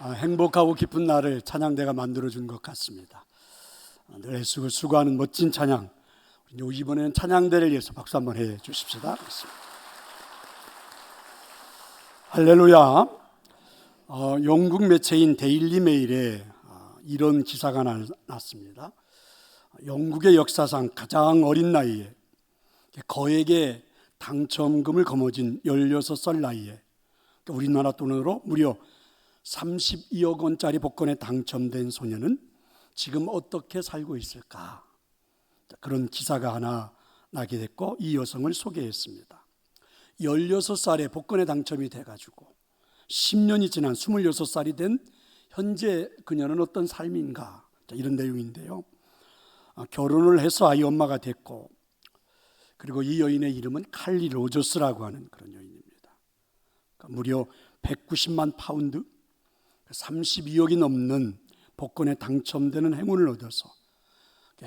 행복하고 기쁜 날을 찬양대가 만들어준 것 같습니다. 늘 애쓰고 수고하는 멋진 찬양, 이번에는 찬양대를 위해서 박수 한번 해 주십시다. 할렐루야. 영국 매체인 데일리 메일에 이런 기사가 났습니다. 영국의 역사상 가장 어린 나이에 거액의 당첨금을 거머쥔 16살 나이에 우리나라 돈으로 무려 32억 원짜리 복권에 당첨된 소녀는 지금 어떻게 살고 있을까? 그런 기사가 하나 나게 됐고 이 여성을 소개했습니다. 16살에 복권에 당첨이 돼가지고 10년이 지난 26살이 된 현재 그녀는 어떤 삶인가? 이런 내용인데요. 결혼을 해서 아이 엄마가 됐고, 그리고 이 여인의 이름은 칼리 로저스라고 하는 그런 여인입니다. 그러니까 무려 190만 파운드, 32억이 넘는 복권에 당첨되는 행운을 얻어서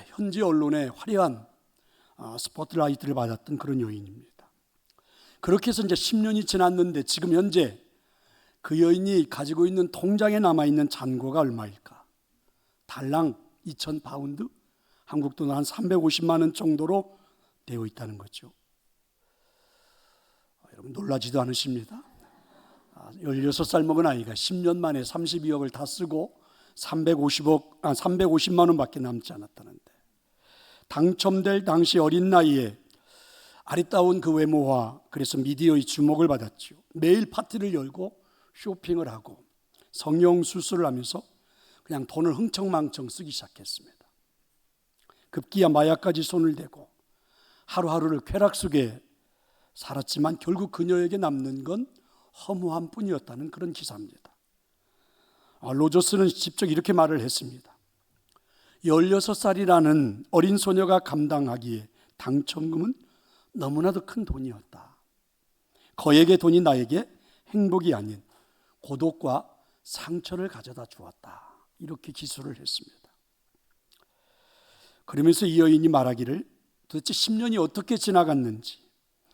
현지 언론의 화려한 스포트라이트를 받았던 그런 여인입니다. 그렇게 해서 이제 10년이 지났는데 지금 현재 그 여인이 가지고 있는 통장에 남아있는 잔고가 얼마일까? 달랑 2,000파운드, 한국 돈 한 350만 원 정도로 되어 있다는 거죠. 여러분 놀라지도 않으십니다. 16살 먹은 아이가 10년 만에 32억을 다 쓰고 350만 원밖에 남지 않았다는데, 당첨될 당시 어린 나이에 아리따운 그 외모와 그래서 미디어의 주목을 받았죠. 매일 파티를 열고 쇼핑을 하고 성형 수술을 하면서 그냥 돈을 흥청망청 쓰기 시작했습니다. 급기야 마약까지 손을 대고 하루하루를 쾌락 속에 살았지만 결국 그녀에게 남는 건 허무함 뿐이었다는 그런 기사입니다. 로저스는 직접 이렇게 말을 했습니다. 16살이라는 어린 소녀가 감당하기에 당첨금은 너무나도 큰 돈이었다. 거액의 돈이 나에게 행복이 아닌 고독과 상처를 가져다 주었다. 이렇게 기술을 했습니다. 그러면서 이 여인이 말하기를 도대체 10년이 어떻게 지나갔는지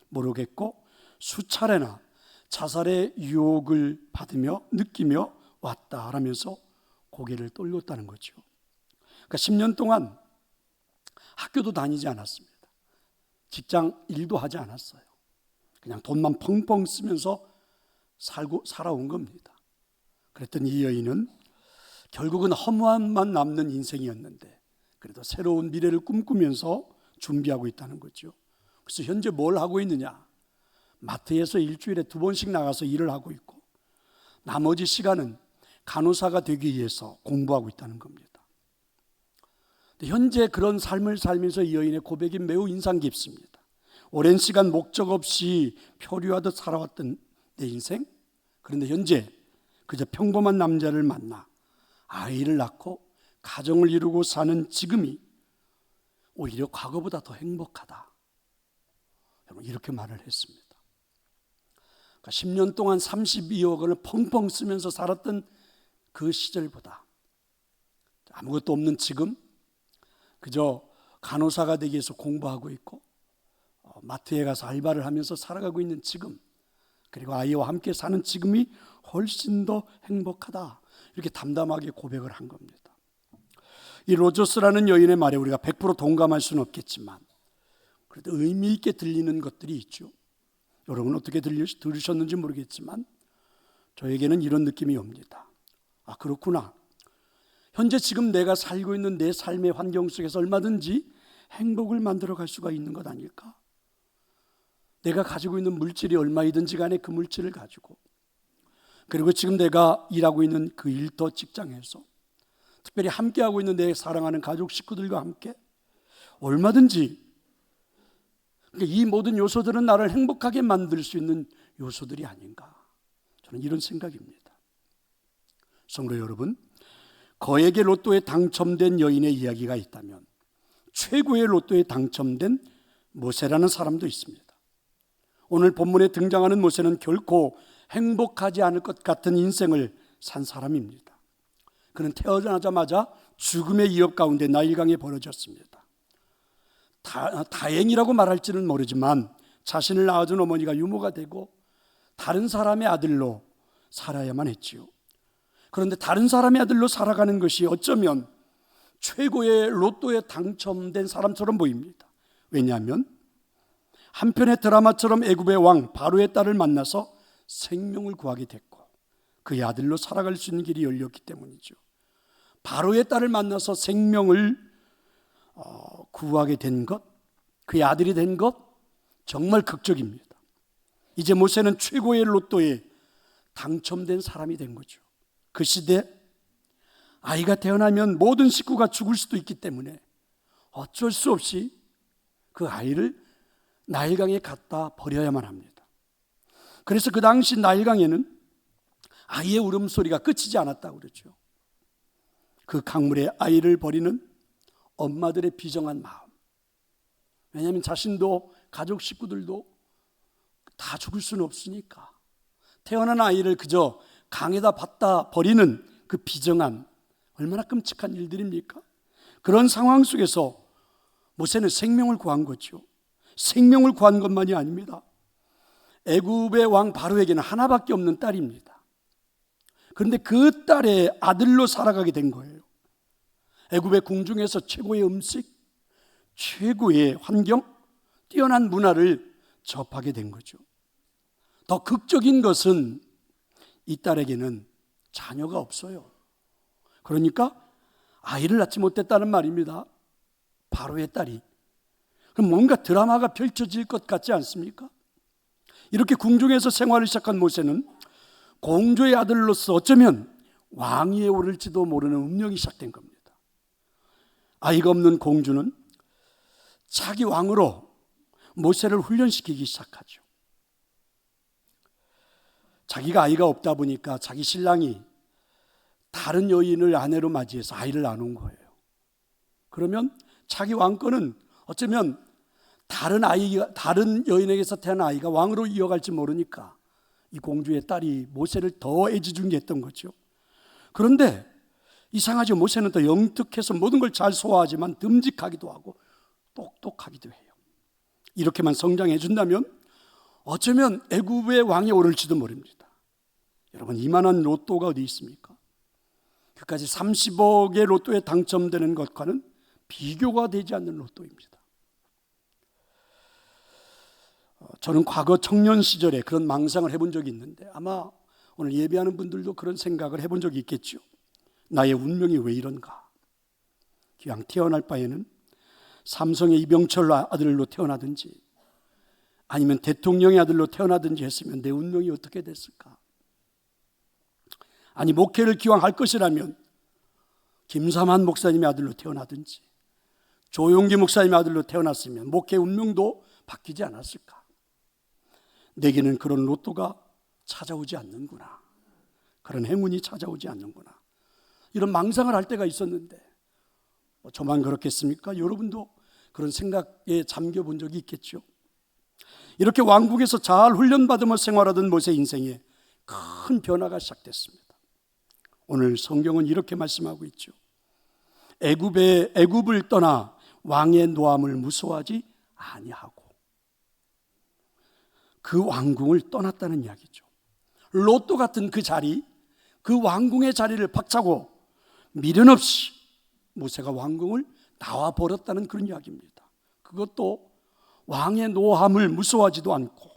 모르겠고 수차례나 자살의 유혹을 받으며 느끼며 왔다 라면서 고개를 떨궜다는 거죠. 그러니까 10년 동안 학교도 다니지 않았습니다. 직장 일도 하지 않았어요. 그냥 돈만 펑펑 쓰면서 살아온 겁니다. 그랬더니 이 여인은 결국은 허무함만 남는 인생이었는데 그래도 새로운 미래를 꿈꾸면서 준비하고 있다는 거죠. 그래서 현재 뭘 하고 있느냐? 마트에서 일주일에 2번씩 나가서 일을 하고 있고 나머지 시간은 간호사가 되기 위해서 공부하고 있다는 겁니다. 현재 그런 삶을 살면서 이 여인의 고백이 매우 인상 깊습니다. 오랜 시간 목적 없이 표류하듯 살아왔던 내 인생, 그런데 현재 그저 평범한 남자를 만나 아이를 낳고 가정을 이루고 사는 지금이 오히려 과거보다 더 행복하다. 이렇게 말을 했습니다. 그러니까 10년 동안 32억 원을 펑펑 쓰면서 살았던 그 시절보다 아무것도 없는 지금, 그저 간호사가 되기 위해서 공부하고 있고 마트에 가서 알바를 하면서 살아가고 있는 지금, 그리고 아이와 함께 사는 지금이 훨씬 더 행복하다. 이렇게 담담하게 고백을 한 겁니다. 이 로저스라는 여인의 말에 우리가 100% 동감할 수는 없겠지만 그래도 의미 있게 들리는 것들이 있죠. 여러분 어떻게 들으셨는지 모르겠지만 저에게는 이런 느낌이 옵니다. 그렇구나. 현재 지금 내가 살고 있는 내 삶의 환경 속에서 얼마든지 행복을 만들어갈 수가 있는 것 아닐까? 내가 가지고 있는 물질이 얼마이든지 간에 그 물질을 가지고, 그리고 지금 내가 일하고 있는 그 일터 직장에서 특별히 함께하고 있는 내 사랑하는 가족 식구들과 함께 얼마든지 이 모든 요소들은 나를 행복하게 만들 수 있는 요소들이 아닌가, 저는 이런 생각입니다. 성도 여러분, 거액의 로또에 당첨된 여인의 이야기가 있다면 최고의 로또에 당첨된 모세라는 사람도 있습니다. 오늘 본문에 등장하는 모세는 결코 행복하지 않을 것 같은 인생을 산 사람입니다. 그는 태어나자마자 죽음의 위협 가운데 나일강에 버려졌습니다. 다행이라고 말할지는 모르지만 자신을 낳아준 어머니가 유모가 되고 다른 사람의 아들로 살아야만 했지요. 그런데 다른 사람의 아들로 살아가는 것이 어쩌면 최고의 로또에 당첨된 사람처럼 보입니다. 왜냐하면 한편의 드라마처럼 애굽의 왕 바로의 딸을 만나서 생명을 구하게 됐고 그의 아들로 살아갈 수 있는 길이 열렸기 때문이죠. 바로의 딸을 만나서 생명을 구하게 된 것, 그의 아들이 된 것, 정말 극적입니다. 이제 모세는 최고의 로또에 당첨된 사람이 된 거죠. 그 시대 아이가 태어나면 모든 식구가 죽을 수도 있기 때문에 어쩔 수 없이 그 아이를 나일강에 갖다 버려야만 합니다. 그래서 그 당시 나일강에는 아이의 울음소리가 끝이지 않았다고 그러죠. 그 강물에 아이를 버리는 엄마들의 비정한 마음. 왜냐하면 자신도 가족 식구들도 다 죽을 수는 없으니까 태어난 아이를 그저 강에다 받다 버리는 그 비정한, 얼마나 끔찍한 일들입니까? 그런 상황 속에서 모세는 생명을 구한 거죠. 생명을 구한 것만이 아닙니다. 애굽의 왕 바로에게는 하나밖에 없는 딸입니다. 그런데 그 딸의 아들로 살아가게 된 거예요. 애굽의 궁중에서 최고의 음식, 최고의 환경, 뛰어난 문화를 접하게 된 거죠. 더 극적인 것은 이 딸에게는 자녀가 없어요. 그러니까 아이를 낳지 못했다는 말입니다. 바로의 딸이. 그럼 뭔가 드라마가 펼쳐질 것 같지 않습니까? 이렇게 궁중에서 생활을 시작한 모세는 공주의 아들로서 어쩌면 왕위에 오를지도 모르는 운명이 시작된 겁니다. 아이가 없는 공주는 자기 왕으로 모세를 훈련시키기 시작하죠. 자기가 아이가 없다 보니까 자기 신랑이 다른 여인을 아내로 맞이해서 아이를 낳은 거예요. 그러면 자기 왕권은 어쩌면 다른 여인에게서 태어난 아이가 왕으로 이어갈지 모르니까 이 공주의 딸이 모세를 더 애지중지했던 거죠. 그런데 이상하죠. 모세는 더 영특해서 모든 걸 잘 소화하지만 듬직하기도 하고 똑똑하기도 해요. 이렇게만 성장해 준다면 어쩌면 애굽의 왕이 오를지도 모릅니다. 여러분, 이만한 로또가 어디 있습니까? 그까지 30억의 로또에 당첨되는 것과는 비교가 되지 않는 로또입니다. 저는 과거 청년 시절에 그런 망상을 해본 적이 있는데 아마 오늘 예배하는 분들도 그런 생각을 해본 적이 있겠죠. 나의 운명이 왜 이런가? 그냥 태어날 바에는 삼성의 이병철 아들로 태어나든지 아니면 대통령의 아들로 태어나든지 했으면 내 운명이 어떻게 됐을까? 아니, 목회를 기왕 할 것이라면 김삼한 목사님의 아들로 태어나든지 조용기 목사님의 아들로 태어났으면 목회 운명도 바뀌지 않았을까? 내게는 그런 로또가 찾아오지 않는구나. 그런 행운이 찾아오지 않는구나. 이런 망상을 할 때가 있었는데 저만 그렇겠습니까? 여러분도 그런 생각에 잠겨본 적이 있겠죠. 이렇게 왕국에서 잘 훈련받으며 생활하던 모세 인생에 큰 변화가 시작됐습니다. 오늘 성경은 이렇게 말씀하고 있죠. 애굽을 떠나 왕의 노함을 무서워하지 아니하고 그 왕궁을 떠났다는 이야기죠. 로또 같은 그 자리, 그 왕궁의 자리를 박차고 미련 없이 모세가 왕궁을 나와 버렸다는 그런 이야기입니다. 그것도 왕의 노함을 무서워하지도 않고,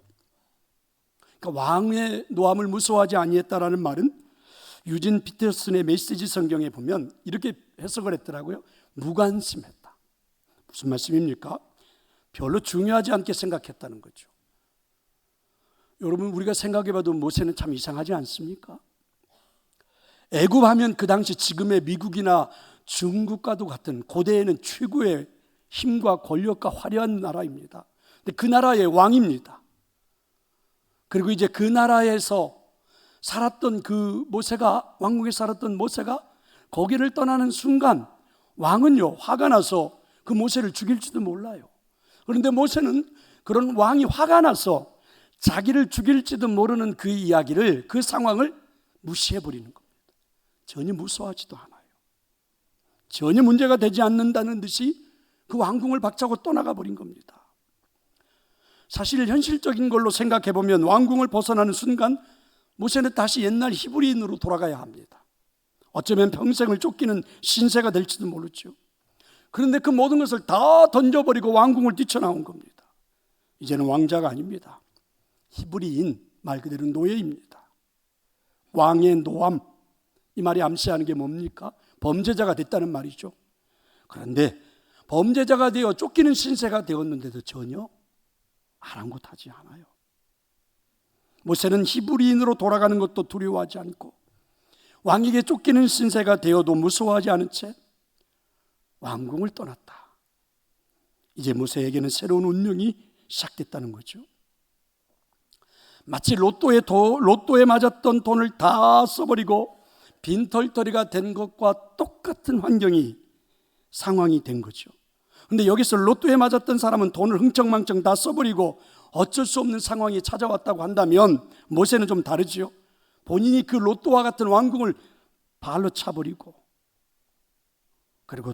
그러니까 왕의 노함을 무서워하지 아니했다라는 말은 유진 피터슨의 메시지 성경에 보면 이렇게 해석을 했더라고요. 무관심했다. 무슨 말씀입니까? 별로 중요하지 않게 생각했다는 거죠. 여러분, 우리가 생각해봐도 모세는 참 이상하지 않습니까? 애굽 하면 그 당시 지금의 미국이나 중국과도 같은 고대에는 최고의 힘과 권력과 화려한 나라입니다. 근데 그 나라의 왕입니다. 그리고 이제 그 나라에서 살았던 그 모세가, 왕국에 살았던 모세가 거기를 떠나는 순간 왕은요, 화가 나서 그 모세를 죽일지도 몰라요. 그런데 모세는 그런 왕이 화가 나서 자기를 죽일지도 모르는 그 이야기를, 그 상황을 무시해버리는 겁니다. 전혀 무서워하지도 않아요. 전혀 문제가 되지 않는다는 듯이 그 왕궁을 박차고 떠나가 버린 겁니다. 사실 현실적인 걸로 생각해보면 왕궁을 벗어나는 순간 모세는 다시 옛날 히브리인으로 돌아가야 합니다. 어쩌면 평생을 쫓기는 신세가 될지도 모르죠. 그런데 그 모든 것을 다 던져버리고 왕궁을 뛰쳐나온 겁니다. 이제는 왕자가 아닙니다. 히브리인, 말 그대로 노예입니다. 왕의 노함, 이 말이 암시하는 게 뭡니까? 범죄자가 됐다는 말이죠. 그런데 범죄자가 되어 쫓기는 신세가 되었는데도 전혀 아랑곳하지 않아요. 모세는 히브리인으로 돌아가는 것도 두려워하지 않고 왕에게 쫓기는 신세가 되어도 무서워하지 않은 채 왕궁을 떠났다. 이제 모세에게는 새로운 운명이 시작됐다는 거죠. 마치 로또에 맞았던 돈을 다 써버리고 빈털터리가 된 것과 똑같은 상황이 된 거죠. 근데 여기서 로또에 맞았던 사람은 돈을 흥청망청 다 써버리고 어쩔 수 없는 상황이 찾아왔다고 한다면 모세는 좀 다르죠. 본인이 그 로또와 같은 왕궁을 발로 차버리고 그리고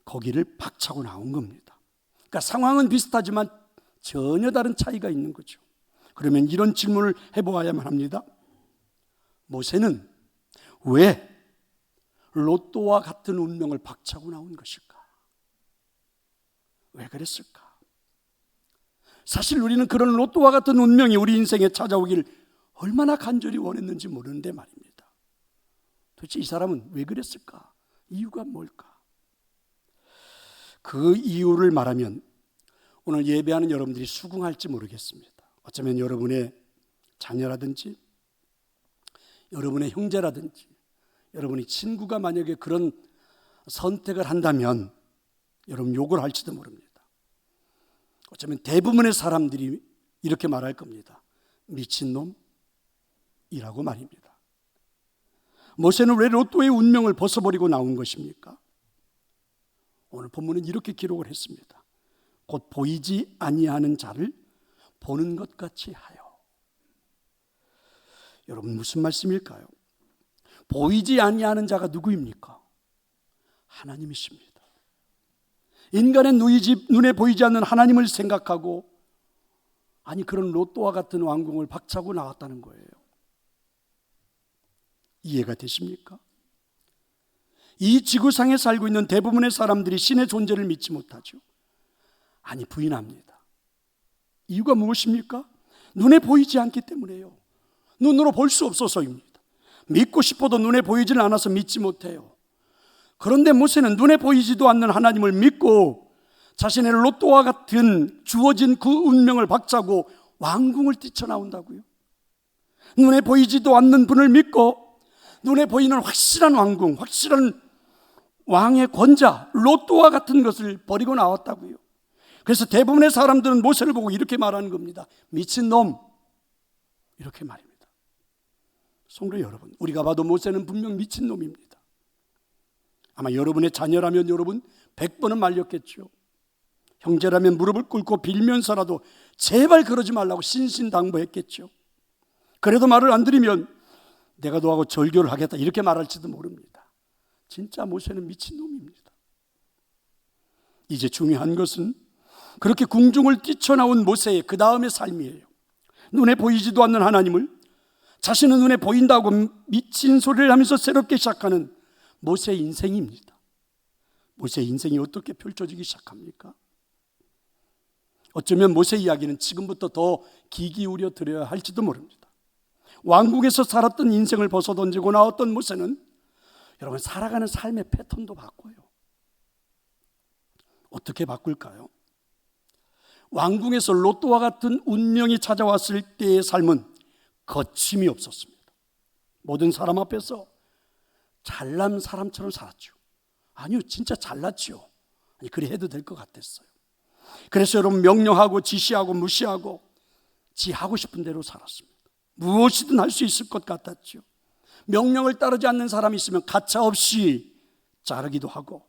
거기를 박차고 나온 겁니다. 그러니까 상황은 비슷하지만 전혀 다른 차이가 있는 거죠. 그러면 이런 질문을 해보아야만 합니다. 모세는 왜 로또와 같은 운명을 박차고 나온 것일까? 왜 그랬을까? 사실 우리는 그런 로또와 같은 운명이 우리 인생에 찾아오길 얼마나 간절히 원했는지 모르는데 말입니다. 도대체 이 사람은 왜 그랬을까? 이유가 뭘까? 그 이유를 말하면 오늘 예배하는 여러분들이 수긍할지 모르겠습니다. 어쩌면 여러분의 자녀라든지 여러분의 형제라든지 여러분의 친구가 만약에 그런 선택을 한다면 여러분 욕을 할지도 모릅니다. 어쩌면 대부분의 사람들이 이렇게 말할 겁니다. 미친놈이라고 말입니다. 모세는 왜 로또의 운명을 벗어버리고 나온 것입니까? 오늘 본문은 이렇게 기록을 했습니다. 곧 보이지 아니하는 자를 보는 것 같이 하여. 여러분 무슨 말씀일까요? 보이지 아니하는 자가 누구입니까? 하나님이십니다. 인간의 눈에 보이지 않는 하나님을 생각하고 그런 로또와 같은 왕궁을 박차고 나왔다는 거예요. 이해가 되십니까? 이 지구상에 살고 있는 대부분의 사람들이 신의 존재를 믿지 못하죠. 부인합니다. 이유가 무엇입니까? 눈에 보이지 않기 때문에요. 눈으로 볼 수 없어서입니다. 믿고 싶어도 눈에 보이지는 않아서 믿지 못해요. 그런데 모세는 눈에 보이지도 않는 하나님을 믿고 자신의 로또와 같은 주어진 그 운명을 박차고 왕궁을 뛰쳐나온다고요. 눈에 보이지도 않는 분을 믿고 눈에 보이는 확실한 왕궁, 확실한 왕의 권자, 로또와 같은 것을 버리고 나왔다고요. 그래서 대부분의 사람들은 모세를 보고 이렇게 말하는 겁니다. 미친놈, 이렇게 말입니다. 성도 여러분, 우리가 봐도 모세는 분명 미친놈입니다. 아마 여러분의 자녀라면 여러분 100번은 말렸겠죠. 형제라면 무릎을 꿇고 빌면서라도 제발 그러지 말라고 신신당부했겠죠. 그래도 말을 안 들으면 내가 너하고 절교를 하겠다 이렇게 말할지도 모릅니다. 진짜 모세는 미친놈입니다. 이제 중요한 것은 그렇게 궁중을 뛰쳐나온 모세의 그 다음의 삶이에요. 눈에 보이지도 않는 하나님을 자신은 눈에 보인다고 미친 소리를 하면서 새롭게 시작하는 모세의 인생입니다. 모세의 인생이 어떻게 펼쳐지기 시작합니까? 어쩌면 모세 이야기는 지금부터 더 귀 기울여 드려야 할지도 모릅니다. 왕국에서 살았던 인생을 벗어던지고 나왔던 모세는 여러분 살아가는 삶의 패턴도 바꿔요. 어떻게 바꿀까요? 왕궁에서 로또와 같은 운명이 찾아왔을 때의 삶은 거침이 없었습니다. 모든 사람 앞에서 잘난 사람처럼 살았죠. 아니요, 진짜 잘났죠. 그래 해도 될 것 같았어요. 그래서 여러분 명령하고 지시하고 무시하고 지 하고 싶은 대로 살았습니다. 무엇이든 할 수 있을 것 같았죠. 명령을 따르지 않는 사람이 있으면 가차없이 자르기도 하고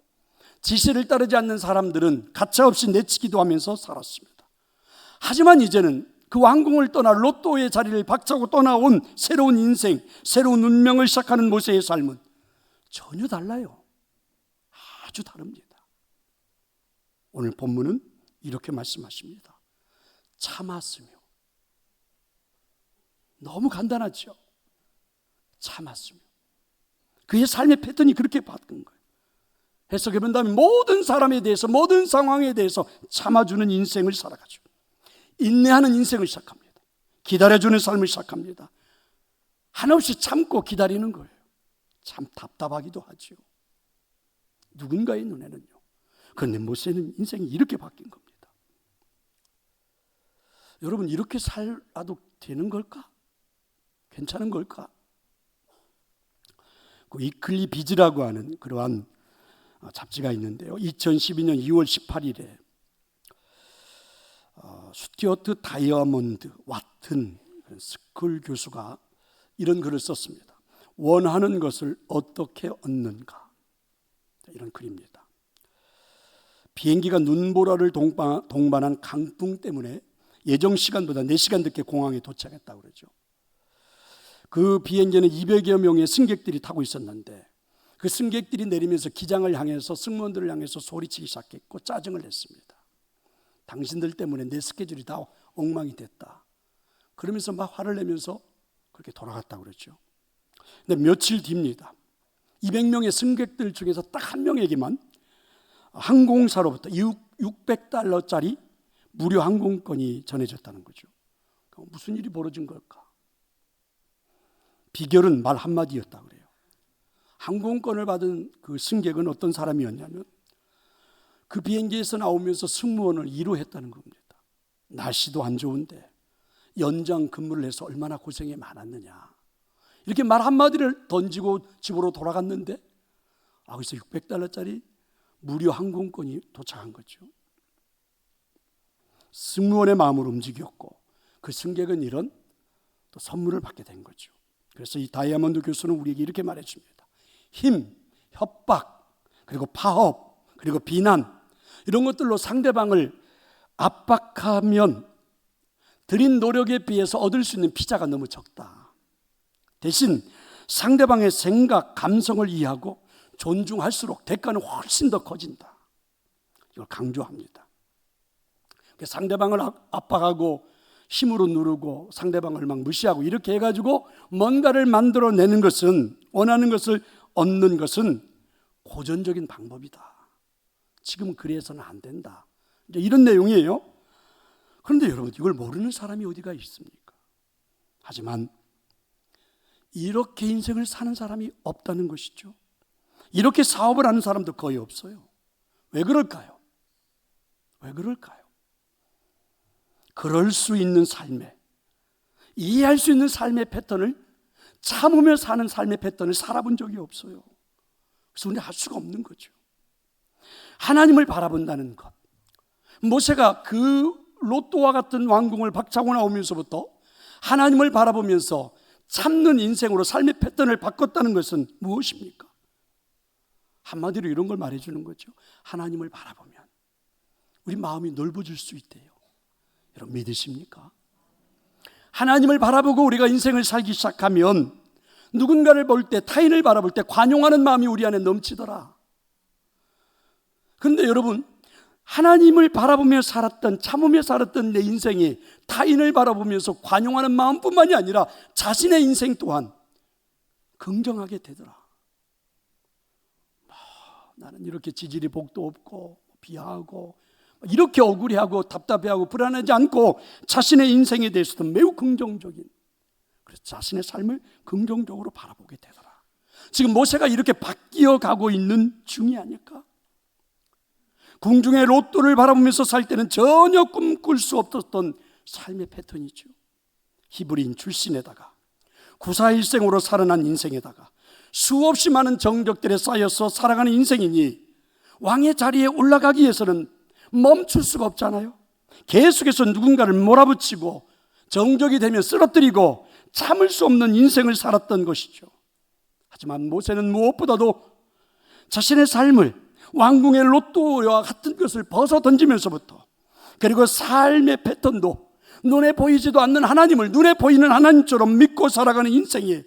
지시를 따르지 않는 사람들은 가차없이 내치기도 하면서 살았습니다. 하지만 이제는 그 왕궁을 떠나 로또의 자리를 박차고 떠나온 새로운 인생, 새로운 운명을 시작하는 모세의 삶은 전혀 달라요. 아주 다릅니다. 오늘 본문은 이렇게 말씀하십니다. 참았으며. 너무 간단하죠. 참았으며. 그의 삶의 패턴이 그렇게 바뀐 거예요. 해석해 본다면 모든 사람에 대해서, 모든 상황에 대해서 참아주는 인생을 살아가죠. 인내하는 인생을 시작합니다. 기다려주는 삶을 시작합니다. 한없이 참고 기다리는 거예요. 참 답답하기도 하죠. 누군가의 눈에는요. 그런데 모세는 인생이 이렇게 바뀐 겁니다. 여러분, 이렇게 살아도 되는 걸까? 괜찮은 걸까? 그 위클리 비즈라고 하는 그러한 잡지가 있는데요. 2012년 2월 18일에 스튜어트 다이아몬드 와튼 스쿨 교수가 이런 글을 썼습니다. 원하는 것을 어떻게 얻는가? 이런 글입니다. 비행기가 눈보라를 동반한 강풍 때문에 예정 시간보다 4시간 늦게 공항에 도착했다고 그러죠. 그 비행기는 200여 명의 승객들이 타고 있었는데 그 승객들이 내리면서 기장을 향해서, 승무원들을 향해서 소리치기 시작했고 짜증을 냈습니다. 당신들 때문에 내 스케줄이 다 엉망이 됐다. 그러면서 막 화를 내면서 그렇게 돌아갔다고 그랬죠. 근데 며칠 뒤입니다. 200명의 승객들 중에서 딱 한 명에게만 항공사로부터 $600짜리 무료 항공권이 전해졌다는 거죠. 무슨 일이 벌어진 걸까? 비결은 말 한마디였다 그래요. 항공권을 받은 그 승객은 어떤 사람이었냐면 그 비행기에서 나오면서 승무원을 2로 했다는 겁니다. 날씨도 안 좋은데 연장 근무를 해서 얼마나 고생이 많았느냐. 이렇게 말 한마디를 던지고 집으로 돌아갔는데 그래서 $600짜리 무료 항공권이 도착한 거죠. 승무원의 마음을 움직였고 그 승객은 이런 또 선물을 받게 된 거죠. 그래서 이 다이아몬드 교수는 우리에게 이렇게 말해줍니다. 힘, 협박, 그리고 파업, 그리고 비난, 이런 것들로 상대방을 압박하면 들인 노력에 비해서 얻을 수 있는 피자가 너무 적다. 대신 상대방의 생각, 감성을 이해하고 존중할수록 대가는 훨씬 더 커진다. 이걸 강조합니다. 상대방을 압박하고 힘으로 누르고 상대방을 막 무시하고 이렇게 해가지고 뭔가를 만들어내는 것은, 원하는 것을 얻는 것은 고전적인 방법이다. 지금 그래서는 안 된다. 이제 이런 내용이에요. 그런데 여러분, 이걸 모르는 사람이 어디가 있습니까? 하지만 이렇게 인생을 사는 사람이 없다는 것이죠. 이렇게 사업을 하는 사람도 거의 없어요. 왜 그럴까요? 왜 그럴까요? 그럴 수 있는 삶에, 이해할 수 있는 삶의 패턴을, 참으며 사는 삶의 패턴을 살아본 적이 없어요. 그래서 우리는 할 수가 없는 거죠. 하나님을 바라본다는 것, 모세가 그 롯도와 같은 왕궁을 박차고 나오면서부터 하나님을 바라보면서 참는 인생으로 삶의 패턴을 바꿨다는 것은 무엇입니까? 한마디로 이런 걸 말해주는 거죠. 하나님을 바라보면 우리 마음이 넓어질 수 있대요. 여러분 믿으십니까? 하나님을 바라보고 우리가 인생을 살기 시작하면 누군가를 볼 때, 타인을 바라볼 때 관용하는 마음이 우리 안에 넘치더라. 그런데 여러분, 하나님을 바라보며 살았던, 참으며 살았던 내 인생이 타인을 바라보면서 관용하는 마음뿐만이 아니라 자신의 인생 또한 긍정하게 되더라. 나는 이렇게 지질이 복도 없고 비하하고 이렇게 억울해하고 답답해하고 불안하지 않고 자신의 인생에 대해서도 매우 긍정적인, 그래서 자신의 삶을 긍정적으로 바라보게 되더라. 지금 모세가 이렇게 바뀌어 가고 있는 중이 아닐까? 궁중의 롯도를 바라보면서 살 때는 전혀 꿈꿀 수 없었던 삶의 패턴이죠. 히브리인 출신에다가 구사일생으로 살아난 인생에다가 수없이 많은 정적들에 쌓여서 살아가는 인생이니 왕의 자리에 올라가기 위해서는 멈출 수가 없잖아요. 계속해서 누군가를 몰아붙이고 정적이 되면 쓰러뜨리고 참을 수 없는 인생을 살았던 것이죠. 하지만 모세는 무엇보다도 자신의 삶을 왕궁의 롯도와 같은 것을 벗어 던지면서부터, 그리고 삶의 패턴도 눈에 보이지도 않는 하나님을 눈에 보이는 하나님처럼 믿고 살아가는 인생에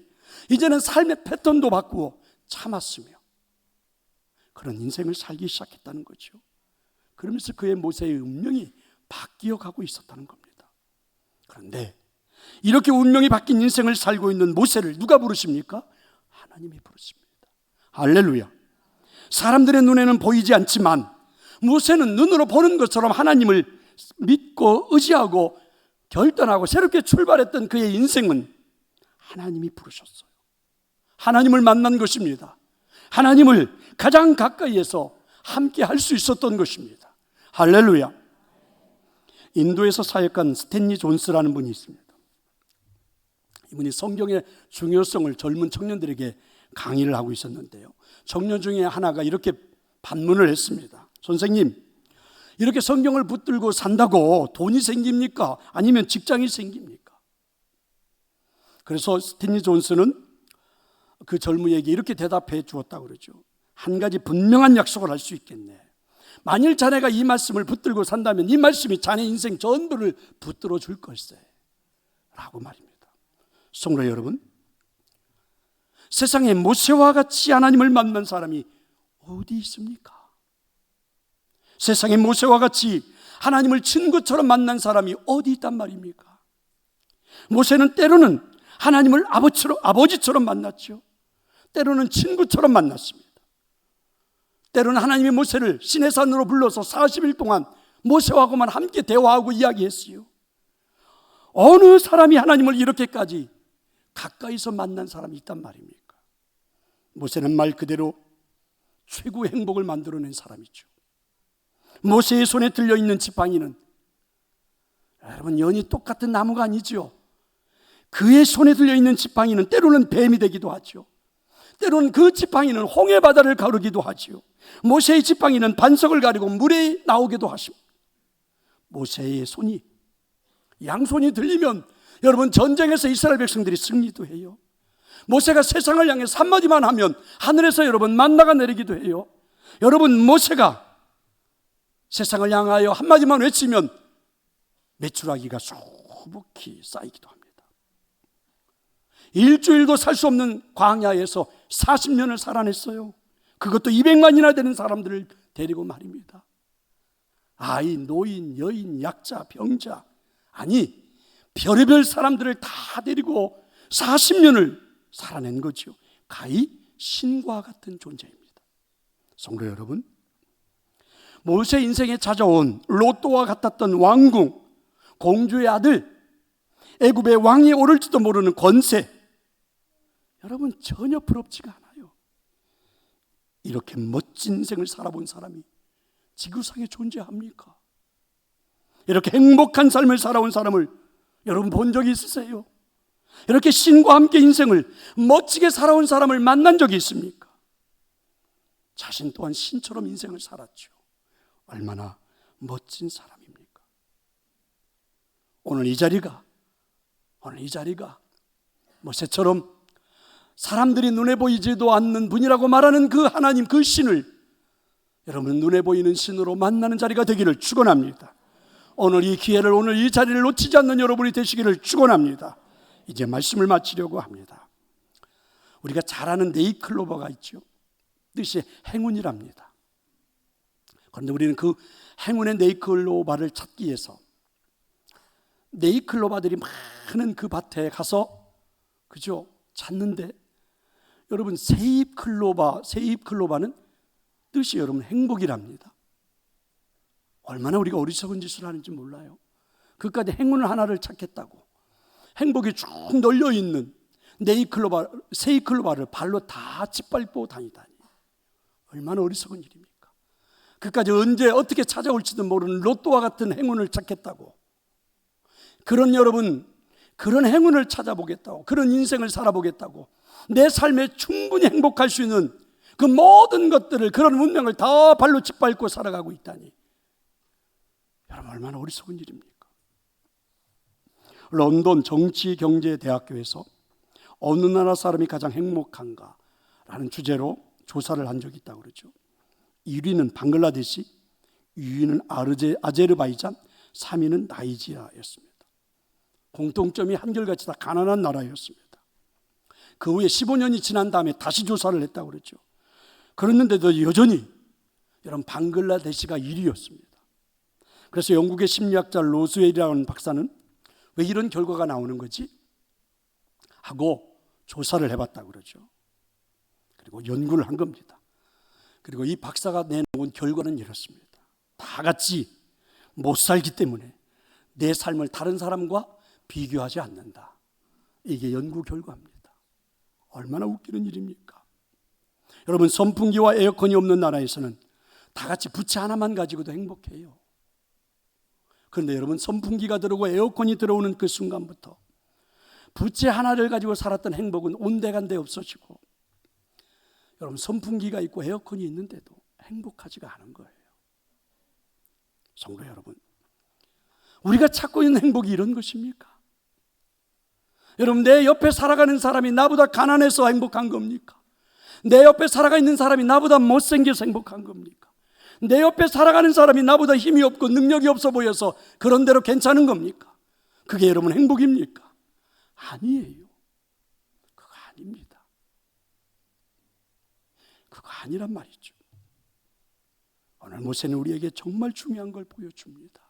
이제는 삶의 패턴도 바꾸어 참았으며 그런 인생을 살기 시작했다는 거죠. 그러면서 그의 모세의 운명이 바뀌어 가고 있었다는 겁니다. 그런데 이렇게 운명이 바뀐 인생을 살고 있는 모세를 누가 부르십니까? 하나님이 부르십니다. 할렐루야. 사람들의 눈에는 보이지 않지만 모세는 눈으로 보는 것처럼 하나님을 믿고 의지하고 결단하고 새롭게 출발했던 그의 인생은 하나님이 부르셨어요. 하나님을 만난 것입니다. 하나님을 가장 가까이에서 함께 할 수 있었던 것입니다. 할렐루야. 인도에서 사역한 스탠리 존스라는 분이 있습니다. 이분이 성경의 중요성을 젊은 청년들에게 강의를 하고 있었는데요, 청년 중에 하나가 이렇게 반문을 했습니다. 선생님, 이렇게 성경을 붙들고 산다고 돈이 생깁니까? 아니면 직장이 생깁니까? 그래서 스탠리 존스는 그 젊은이에게 이렇게 대답해 주었다고 그러죠. 한 가지 분명한 약속을 할 수 있겠네. 만일 자네가 이 말씀을 붙들고 산다면 이 말씀이 자네 인생 전부를 붙들어 줄 걸세 라고 말입니다. 성도 여러분, 세상에 모세와 같이 하나님을 만난 사람이 어디 있습니까? 세상에 모세와 같이 하나님을 친구처럼 만난 사람이 어디 있단 말입니까? 모세는 때로는 하나님을 아버지처럼 만났죠. 때로는 친구처럼 만났습니다. 때로는 하나님이 모세를 시내산으로 불러서 40일 동안 모세하고만 함께 대화하고 이야기했어요. 어느 사람이 하나님을 이렇게까지 가까이서 만난 사람이 있단 말입니까? 모세는 말 그대로 최고의 행복을 만들어낸 사람이죠. 모세의 손에 들려있는 지팡이는, 여러분, 연이 똑같은 나무가 아니죠. 그의 손에 들려있는 지팡이는 때로는 뱀이 되기도 하죠. 때로는 그 지팡이는 홍해 바다를 가르기도 하죠. 모세의 지팡이는 반석을 가리고 물에 나오기도 하십니다. 모세의 손이, 양손이 들리면 여러분, 전쟁에서 이스라엘 백성들이 승리도 해요. 모세가 세상을 향해서 한마디만 하면 하늘에서 여러분 만나가 내리기도 해요. 여러분, 모세가 세상을 향하여 한마디만 외치면 메추라기가 수북히 쌓이기도 합니다. 일주일도 살 수 없는 광야에서 40년을 살아냈어요. 그것도 200만이나 되는 사람들을 데리고 말입니다. 아이, 노인, 여인, 약자, 병자, 아니 별의별 사람들을 다 데리고 40년을 살아낸 거죠. 가히 신과 같은 존재입니다. 성도 여러분, 모세 인생에 찾아온 로또와 같았던 왕궁, 공주의 아들, 애굽의 왕이 오를지도 모르는 권세, 여러분 전혀 부럽지가 않아요. 이렇게 멋진 인생을 살아본 사람이 지구상에 존재합니까? 이렇게 행복한 삶을 살아온 사람을 여러분 본 적이 있으세요? 이렇게 신과 함께 인생을 멋지게 살아온 사람을 만난 적이 있습니까? 자신 또한 신처럼 인생을 살았죠. 얼마나 멋진 사람입니까? 오늘 이 자리가 모세처럼 사람들이 눈에 보이지도 않는 분이라고 말하는 그 하나님, 그 신을 여러분 눈에 보이는 신으로 만나는 자리가 되기를 축원합니다. 오늘 이 기회를, 오늘 이 자리를 놓치지 않는 여러분이 되시기를 축원합니다. 이제 말씀을 마치려고 합니다. 우리가 잘 아는 네잎클로버가 있죠. 뜻이 행운이랍니다. 그런데 우리는 그 행운의 네잎클로버를 찾기 위해서 네잎클로버들이 많은 그 밭에 가서 그죠? 찾는데 여러분 새잎클로버는 뜻이 여러분 행복이랍니다. 얼마나 우리가 어리석은 짓을 하는지 몰라요. 그까지 행운을 하나를 찾겠다고 행복이 쭉 널려있는 새잎클로버를 발로 다 짓밟고 다니다니 얼마나 어리석은 일입니까? 그까지 언제 어떻게 찾아올지도 모르는 로또와 같은 행운을 찾겠다고, 그런 여러분, 그런 행운을 찾아보겠다고, 그런 인생을 살아보겠다고, 내 삶에 충분히 행복할 수 있는 그 모든 것들을, 그런 운명을 다 발로 짓밟고 살아가고 있다니 여러분 얼마나 어리석은 일입니까? 런던 정치경제대학교에서 어느 나라 사람이 가장 행복한가 라는 주제로 조사를 한 적이 있다고 그러죠. 1위는 방글라데시, 2위는 아제르바이잔, 3위는 나이지리아였습니다. 공통점이 한결같이 다 가난한 나라였습니다. 그 후에 15년이 지난 다음에 다시 조사를 했다고 그랬죠. 그랬는데도 여전히 여러분 방글라데시가 1위였습니다. 그래서 영국의 심리학자 로스웰이라는 박사는 왜 이런 결과가 나오는 거지? 하고 조사를 해봤다고 그러죠. 그리고 연구를 한 겁니다. 그리고 이 박사가 내놓은 결과는 이렇습니다. 다 같이 못 살기 때문에 내 삶을 다른 사람과 비교하지 않는다. 이게 연구 결과입니다. 얼마나 웃기는 일입니까? 여러분, 선풍기와 에어컨이 없는 나라에서는 다 같이 부채 하나만 가지고도 행복해요. 그런데 여러분, 선풍기가 들어오고 에어컨이 들어오는 그 순간부터 부채 하나를 가지고 살았던 행복은 온데간데 없어지고, 여러분, 선풍기가 있고 에어컨이 있는데도 행복하지가 않은 거예요. 성도 여러분, 우리가 찾고 있는 행복이 이런 것입니까? 여러분, 내 옆에 살아가는 사람이 나보다 가난해서 행복한 겁니까? 내 옆에 살아가 있는 사람이 나보다 못생겨서 행복한 겁니까? 내 옆에 살아가는 사람이 나보다 힘이 없고 능력이 없어 보여서 그런 대로 괜찮은 겁니까? 그게 여러분 행복입니까? 아니에요. 그거 아닙니다. 그거 아니란 말이죠. 오늘 모세는 우리에게 정말 중요한 걸 보여줍니다.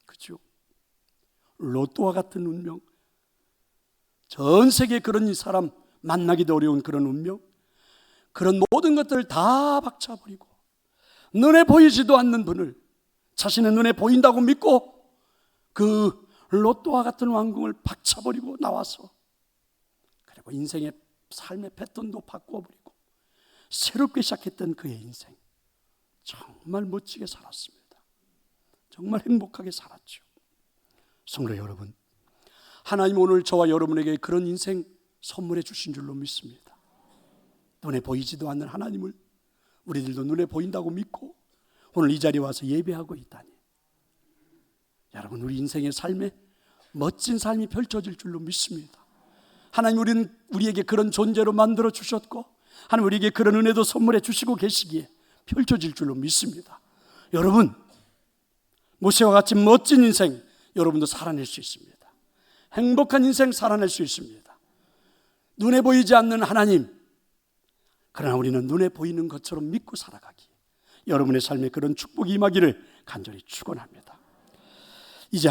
그죠? 로또와 같은 운명, 전 세계에 그런 사람 만나기도 어려운 그런 운명, 그런 모든 것들을 다 박차버리고 눈에 보이지도 않는 분을 자신의 눈에 보인다고 믿고 그 로또와 같은 왕궁을 박차버리고 나와서, 그리고 인생의 삶의 패턴도 바꿔버리고 새롭게 시작했던 그의 인생, 정말 멋지게 살았습니다. 정말 행복하게 살았죠. 성도 여러분, 하나님 오늘 저와 여러분에게 그런 인생 선물해 주신 줄로 믿습니다. 눈에 보이지도 않는 하나님을 우리들도 눈에 보인다고 믿고 오늘 이 자리에 와서 예배하고 있다니, 여러분, 우리 인생의 삶에 멋진 삶이 펼쳐질 줄로 믿습니다. 하나님, 우리는 우리에게 그런 존재로 만들어 주셨고, 하나님 우리에게 그런 은혜도 선물해 주시고 계시기에 펼쳐질 줄로 믿습니다. 여러분, 모세와 같이 멋진 인생 여러분도 살아낼 수 있습니다. 행복한 인생 살아낼 수 있습니다. 눈에 보이지 않는 하나님, 그러나 우리는 눈에 보이는 것처럼 믿고 살아가기, 여러분의 삶에 그런 축복이 임하기를 간절히 축원합니다. 이제